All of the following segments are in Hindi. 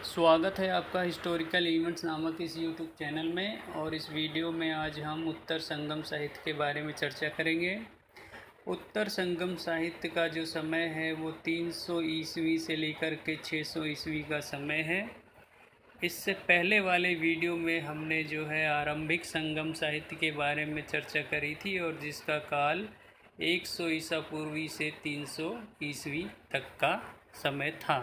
स्वागत है आपका हिस्टोरिकल इवेंट्स नामक इस यूट्यूब चैनल में। और इस वीडियो में आज हम उत्तर संगम साहित्य के बारे में चर्चा करेंगे। उत्तर संगम साहित्य का जो समय है वो 300 ईस्वी से लेकर के 600 ईस्वी का समय है। इससे पहले वाले वीडियो में हमने जो है आरंभिक संगम साहित्य के बारे में चर्चा करी थी और जिसका काल 100 ईसा पूर्वी से 300 ईस्वी तक का समय था।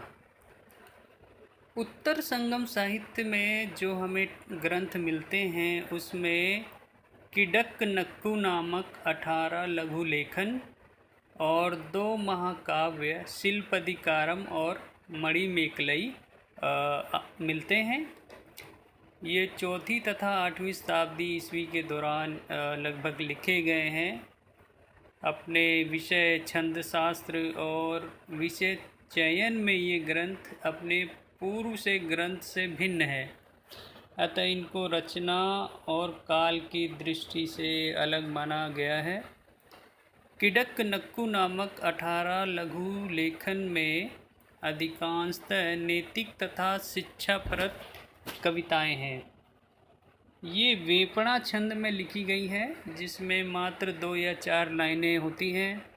उत्तर संगम साहित्य में जो हमें ग्रंथ मिलते हैं उसमें किडक्कनक्कु नामक 18 लघु लेखन और 2 महाकाव्य शिलपदिकारम और मणिमेकलई मिलते हैं। ये 4वीं तथा 8वीं शताब्दी ईस्वी के दौरान लगभग लिखे गए हैं। अपने विषय छंद शास्त्र और विषय चयन में ये ग्रंथ अपने पूर्व से ग्रंथ से भिन्न है, अतः इनको रचना और काल की दृष्टि से अलग माना गया है। किडक्कनक्कु नामक 18 लघु लेखन में अधिकांशतः नैतिक तथा शिक्षाप्रद कविताएं हैं। ये वेपणा छंद में लिखी गई है जिसमें मात्र 2 या 4 लाइनें होती हैं।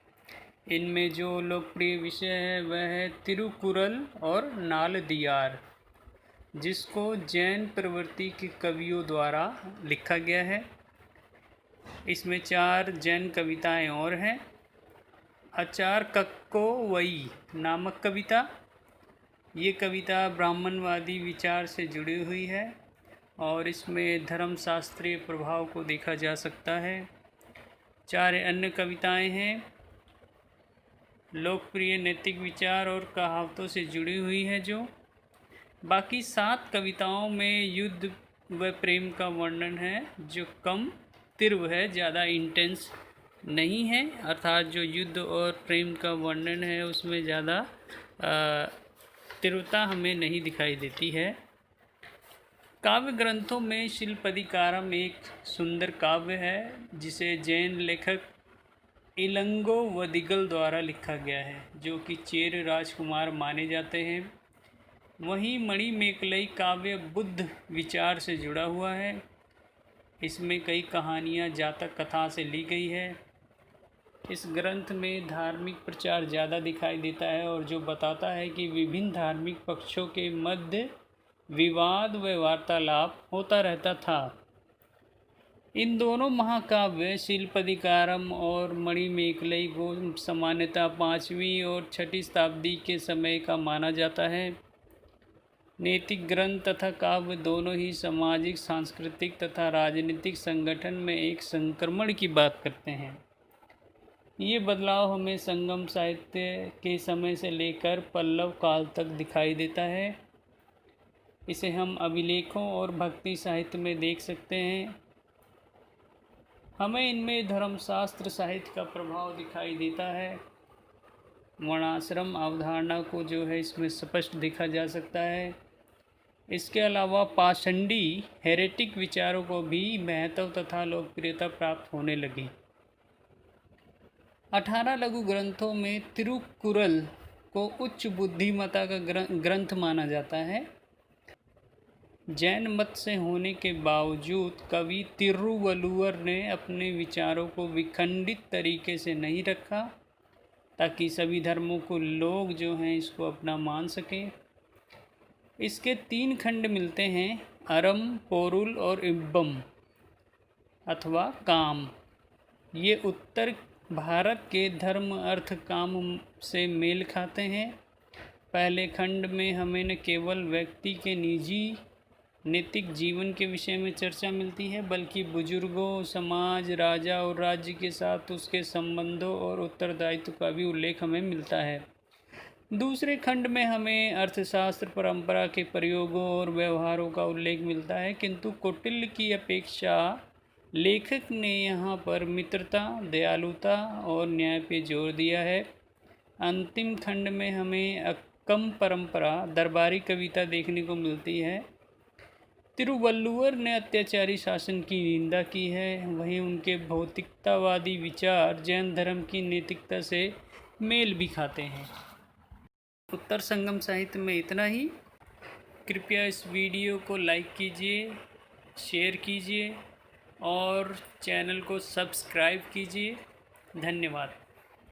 इनमें जो लोकप्रिय विषय है वह है तिरुकुरल और नालदियार, जिसको जैन प्रवृत्ति के कवियों द्वारा लिखा गया है। इसमें 4 जैन कविताएं और हैं। आचार कक्को वई नामक कविता, ये कविता ब्राह्मणवादी विचार से जुड़ी हुई है और इसमें धर्मशास्त्रीय प्रभाव को देखा जा सकता है। 4 अन्य कविताएं हैं लोकप्रिय नैतिक विचार और कहावतों से जुड़ी हुई है। जो बाकी 7 कविताओं में युद्ध व प्रेम का वर्णन है जो कम तीव्र है, ज़्यादा इंटेंस नहीं है। अर्थात जो युद्ध और प्रेम का वर्णन है उसमें ज़्यादा तीव्रता हमें नहीं दिखाई देती है। काव्य ग्रंथों में शिलपदिकारम एक सुंदर काव्य है जिसे जैन लेखक इलंगो वदिगल द्वारा लिखा गया है, जो कि चेर राजकुमार माने जाते हैं। वहीं मणिमेकलई काव्य बुद्ध विचार से जुड़ा हुआ है। इसमें कई कहानियाँ जातक कथा से ली गई है। इस ग्रंथ में धार्मिक प्रचार ज़्यादा दिखाई देता है और जो बताता है कि विभिन्न धार्मिक पक्षों के मध्य विवाद व वार्तालाप होता रहता था। इन दोनों महाकाव्य शिलपदिकारम और मणिमेकलई को सामान्यतः 5वीं और 6वीं शताब्दी के समय का माना जाता है। नैतिक ग्रंथ तथा काव्य दोनों ही सामाजिक, सांस्कृतिक तथा राजनीतिक संगठन में एक संक्रमण की बात करते हैं। ये बदलाव हमें संगम साहित्य के समय से लेकर पल्लव काल तक दिखाई देता है। इसे हम अभिलेखों और भक्ति साहित्य में देख सकते हैं। हमें इनमें धर्मशास्त्र साहित्य का प्रभाव दिखाई देता है। वर्णाश्रम अवधारणा को जो है इसमें स्पष्ट देखा जा सकता है। इसके अलावा पाषंडी हेरेटिक विचारों को भी महत्व तथा लोकप्रियता प्राप्त होने लगी। 18 लघु ग्रंथों में तिरुकुरल को उच्च बुद्धिमत्ता का ग्रंथ माना जाता है। जैन मत से होने के बावजूद कवि तिरुवल्लुवर ने अपने विचारों को विखंडित तरीके से नहीं रखा ताकि सभी धर्मों को लोग जो हैं इसको अपना मान सकें। इसके 3 खंड मिलते हैं, अरम, पोरुल और इब्बम अथवा काम। ये उत्तर भारत के धर्म अर्थ काम से मेल खाते हैं। पहले खंड में हमें न केवल व्यक्ति के निजी नैतिक जीवन के विषय में चर्चा मिलती है बल्कि बुजुर्गों, समाज, राजा और राज्य के साथ उसके संबंधों और उत्तरदायित्व का भी उल्लेख हमें मिलता है। दूसरे खंड में हमें अर्थशास्त्र, परंपरा के प्रयोगों और व्यवहारों का उल्लेख मिलता है, किंतु कौटिल्य की अपेक्षा लेखक ने यहाँ पर मित्रता, दयालुता और न्याय पे जोर दिया है। अंतिम खंड में हमें अक्कम परंपरा, दरबारी कविता देखने को मिलती है। तिरुवल्लुवर ने अत्याचारी शासन की निंदा की है, वहीं उनके भौतिकतावादी विचार जैन धर्म की नैतिकता से मेल भी खाते हैं। उत्तर संगम साहित्य में इतना ही। कृपया इस वीडियो को लाइक कीजिए, शेयर कीजिए और चैनल को सब्सक्राइब कीजिए। धन्यवाद।